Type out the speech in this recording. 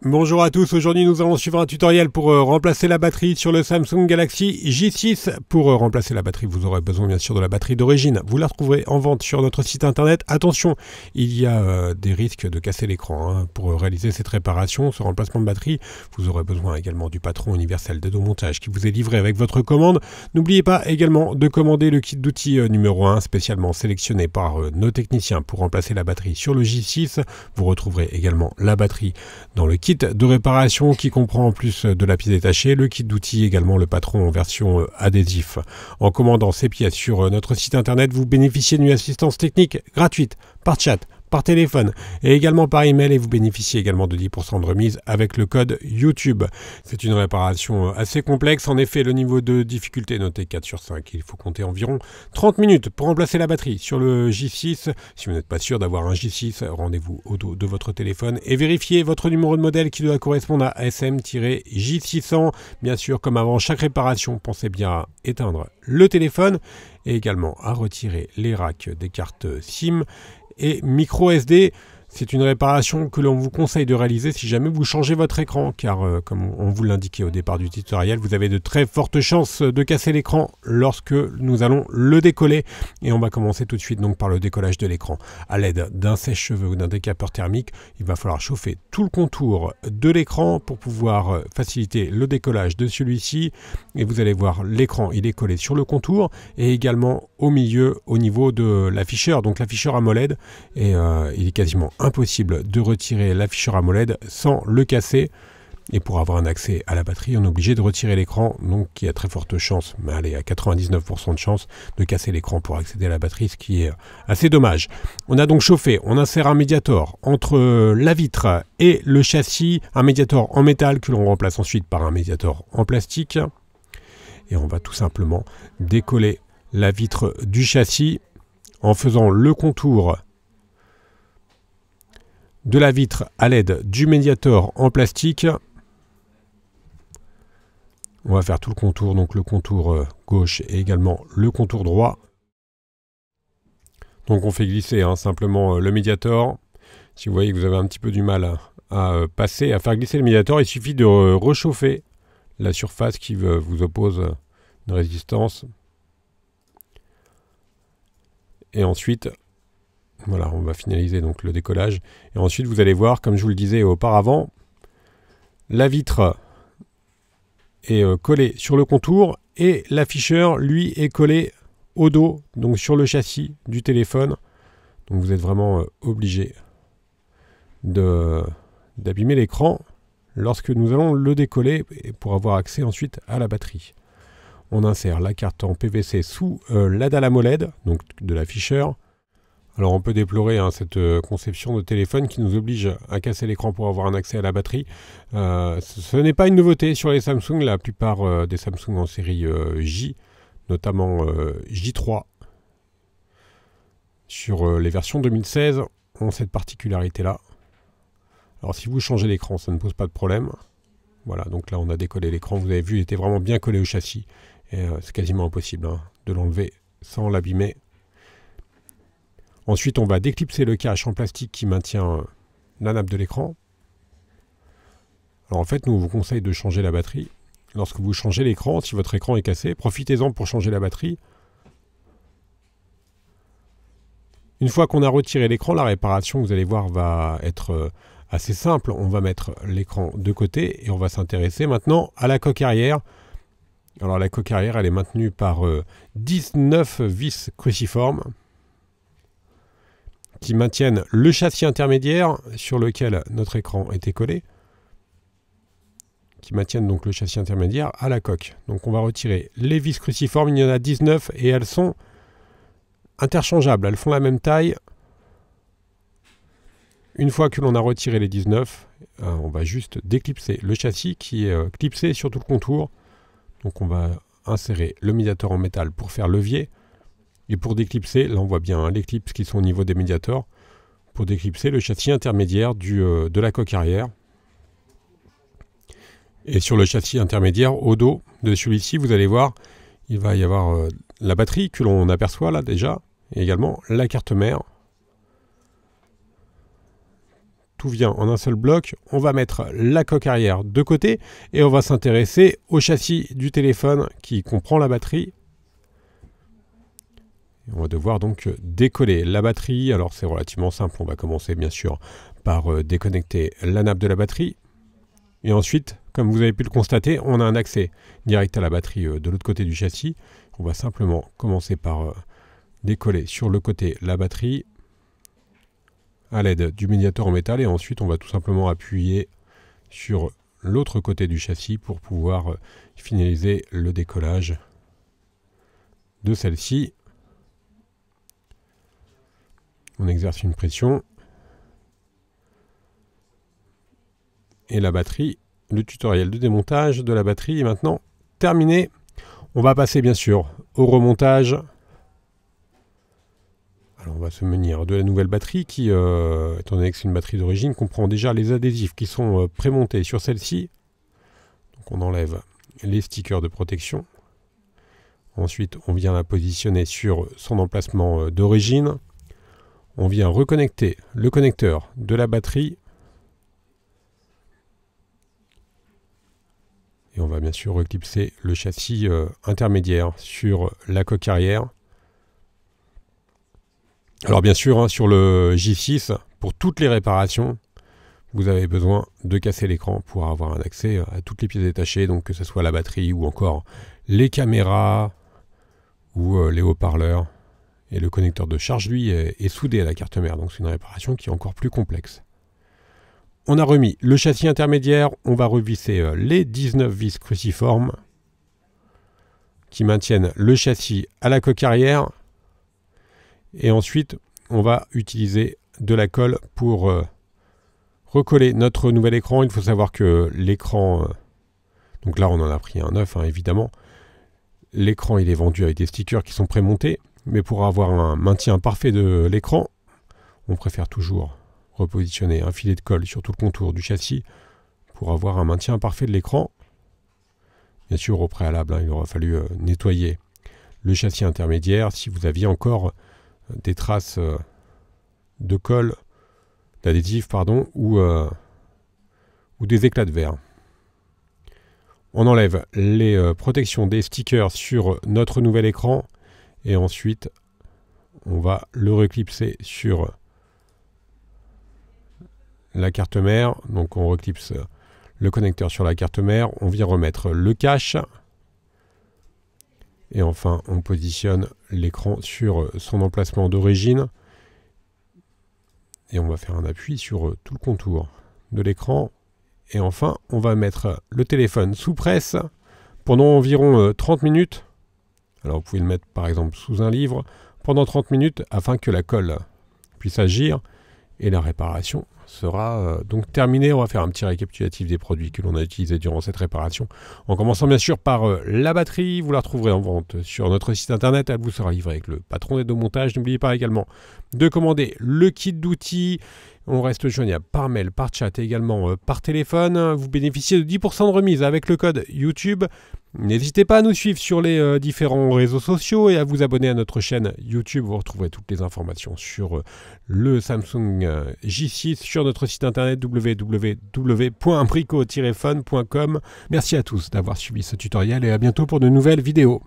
Bonjour à tous, aujourd'hui nous allons suivre un tutoriel pour remplacer la batterie sur le Samsung Galaxy J6. Pour remplacer la batterie, vous aurez besoin bien sûr de la batterie d'origine. Vous la retrouverez en vente sur notre site internet. Attention, il y a des risques de casser l'écran. Pour réaliser cette réparation, ce remplacement de batterie, vous aurez besoin également du patron universel dédomontage qui vous est livré avec votre commande. N'oubliez pas également de commander le kit d'outils numéro 1 spécialement sélectionné par nos techniciens pour remplacer la batterie sur le J6. Vous retrouverez également la batterie dans le kit de réparation qui comprend en plus de la pièce détachée, le kit d'outils, également le patron en version adhésif. En commandant ces pièces sur notre site internet, vous bénéficiez d'une assistance technique gratuite par chat, par téléphone et également par email, et vous bénéficiez également de 10% de remise avec le code YouTube. C'est une réparation assez complexe. En effet, le niveau de difficulté noté 4 sur 5. Il faut compter environ 30 minutes pour remplacer la batterie sur le J6. Si vous n'êtes pas sûr d'avoir un J6, rendez-vous au dos de votre téléphone et vérifiez votre numéro de modèle qui doit correspondre à SM-J600. Bien sûr, comme avant chaque réparation, pensez bien à éteindre le téléphone et également à retirer les racks des cartes SIM et micro SD. C'est une réparation que l'on vous conseille de réaliser si jamais vous changez votre écran, car comme on vous l'indiquait au départ du tutoriel, vous avez de très fortes chances de casser l'écran lorsque nous allons le décoller. Et on va commencer tout de suite donc par le décollage de l'écran. À l'aide d'un sèche-cheveux ou d'un décapeur thermique, il va falloir chauffer tout le contour de l'écran pour pouvoir faciliter le décollage de celui-ci. Et vous allez voir, l'écran il est collé sur le contour et également au milieu au niveau de l'afficheur, donc l'afficheur AMOLED, et il est quasiment impossible de retirer l'afficheur AMOLED sans le casser. Et pour avoir un accès à la batterie, on est obligé de retirer l'écran, donc il y a très forte chance, mais allez, à 99% de chance de casser l'écran pour accéder à la batterie, ce qui est assez dommage. On a donc chauffé, on insère un médiator entre la vitre et le châssis, un médiator en métal que l'on remplace ensuite par un médiator en plastique. Et on va tout simplement décoller la vitre du châssis en faisant le contour de la vitre à l'aide du médiator en plastique. On va faire tout le contour, donc le contour gauche et également le contour droit. Donc on fait glisser simplement le médiator. Si vous voyez que vous avez un petit peu du mal à passer, à faire glisser le médiator, il suffit de réchauffer la surface qui vous oppose une résistance. Et ensuite, voilà, on va finaliser donc le décollage. Et ensuite, vous allez voir, comme je vous le disais auparavant, la vitre est collée sur le contour et l'afficheur, lui, est collé au dos, donc sur le châssis du téléphone. Donc vous êtes vraiment obligé d'abîmer l'écran lorsque nous allons le décoller pour avoir accès ensuite à la batterie. On insère la carte en PVC sous la dalle AMOLED, donc de l'afficheur. Alors on peut déplorer cette conception de téléphone qui nous oblige à casser l'écran pour avoir un accès à la batterie. Ce n'est pas une nouveauté sur les Samsung. La plupart des Samsung en série J, notamment J3, sur les versions 2016, ont cette particularité-là. Alors si vous changez l'écran, ça ne pose pas de problème. Voilà, donc là on a décollé l'écran. Vous avez vu, il était vraiment bien collé au châssis. Et c'est quasiment impossible de l'enlever sans l'abîmer. Ensuite, on va déclipser le cache en plastique qui maintient la nappe de l'écran. Alors en fait, nous on vous conseille de changer la batterie. Lorsque vous changez l'écran, si votre écran est cassé, profitez-en pour changer la batterie. Une fois qu'on a retiré l'écran, la réparation, vous allez voir, va être assez simple. On va mettre l'écran de côté et on va s'intéresser maintenant à la coque arrière. Alors la coque arrière, elle est maintenue par 19 vis cruciformes qui maintiennent le châssis intermédiaire sur lequel notre écran était collé, qui maintiennent donc le châssis intermédiaire à la coque. Donc on va retirer les vis cruciformes, il y en a 19 et elles sont interchangeables, elles font la même taille. Une fois que l'on a retiré les 19, on va juste déclipser le châssis qui est clipsé sur tout le contour. Donc on va insérer le médiator en métal pour faire levier. Et pour déclipser, là on voit bien les clips qui sont au niveau des médiators, pour déclipser le châssis intermédiaire de la coque arrière. Et sur le châssis intermédiaire, au dos de celui-ci, vous allez voir, il va y avoir la batterie que l'on aperçoit là déjà, et également la carte mère. tout vient en un seul bloc. On va mettre la coque arrière de côté et on va s'intéresser au châssis du téléphone qui comprend la batterie. On va devoir donc décoller la batterie. Alors c'est relativement simple, on va commencer bien sûr par déconnecter la nappe de la batterie. Et ensuite, comme vous avez pu le constater, on a un accès direct à la batterie de l'autre côté du châssis. On va simplement commencer par décoller sur le côté la batterie à l'aide du médiateur en métal. Et ensuite, on va tout simplement appuyer sur l'autre côté du châssis pour pouvoir finaliser le décollage de celle-ci. On exerce une pression. Et la batterie, le tutoriel de démontage de la batterie est maintenant terminé. On va passer bien sûr au remontage. Alors on va se munir de la nouvelle batterie qui, étant donné que c'est une batterie d'origine, comprend déjà les adhésifs qui sont prémontés sur celle-ci. Donc on enlève les stickers de protection. Ensuite, on vient la positionner sur son emplacement d'origine. On vient reconnecter le connecteur de la batterie. Et on va bien sûr reclipser le châssis intermédiaire sur la coque arrière. Alors bien sûr, sur le J6, pour toutes les réparations, vous avez besoin de casser l'écran pour avoir un accès à toutes les pièces détachées, donc que ce soit la batterie ou encore les caméras ou les haut-parleurs. Et le connecteur de charge, lui, est soudé à la carte mère, donc c'est une réparation qui est encore plus complexe. On a remis le châssis intermédiaire, on va revisser les 19 vis cruciformes qui maintiennent le châssis à la coque arrière. Et ensuite, on va utiliser de la colle pour recoller notre nouvel écran. Il faut savoir que l'écran, donc là on en a pris un neuf évidemment, l'écran il est vendu avec des stickers qui sont prémontés, mais pour avoir un maintien parfait de l'écran, on préfère toujours repositionner un filet de colle sur tout le contour du châssis pour avoir un maintien parfait de l'écran. Bien sûr, au préalable, il aura fallu nettoyer le châssis intermédiaire si vous aviez encore des traces de colle, d'adhésif, pardon, ou des éclats de verre. On enlève les protections des stickers sur notre nouvel écran et ensuite on va le reclipser sur la carte mère. Donc on reclipse le connecteur sur la carte mère, on vient remettre le cache et enfin on positionne l'écran sur son emplacement d'origine et on va faire un appui sur tout le contour de l'écran. Et enfin on va mettre le téléphone sous presse pendant environ 30 minutes. Alors vous pouvez le mettre par exemple sous un livre pendant 30 minutes afin que la colle puisse agir et la réparation sera donc terminée. On va faire un petit récapitulatif des produits que l'on a utilisés durant cette réparation. En commençant bien sûr par la batterie, vous la retrouverez en vente sur notre site internet, elle vous sera livrée avec le patron des deux montages. N'oubliez pas également de commander le kit d'outils. On reste joignable par mail, par chat et également par téléphone. Vous bénéficiez de 10% de remise avec le code YouTube. N'hésitez pas à nous suivre sur les différents réseaux sociaux et à vous abonner à notre chaîne YouTube. Vous retrouverez toutes les informations sur le Samsung J6 sur notre site internet www.brico-phone.com. Merci à tous d'avoir suivi ce tutoriel et à bientôt pour de nouvelles vidéos.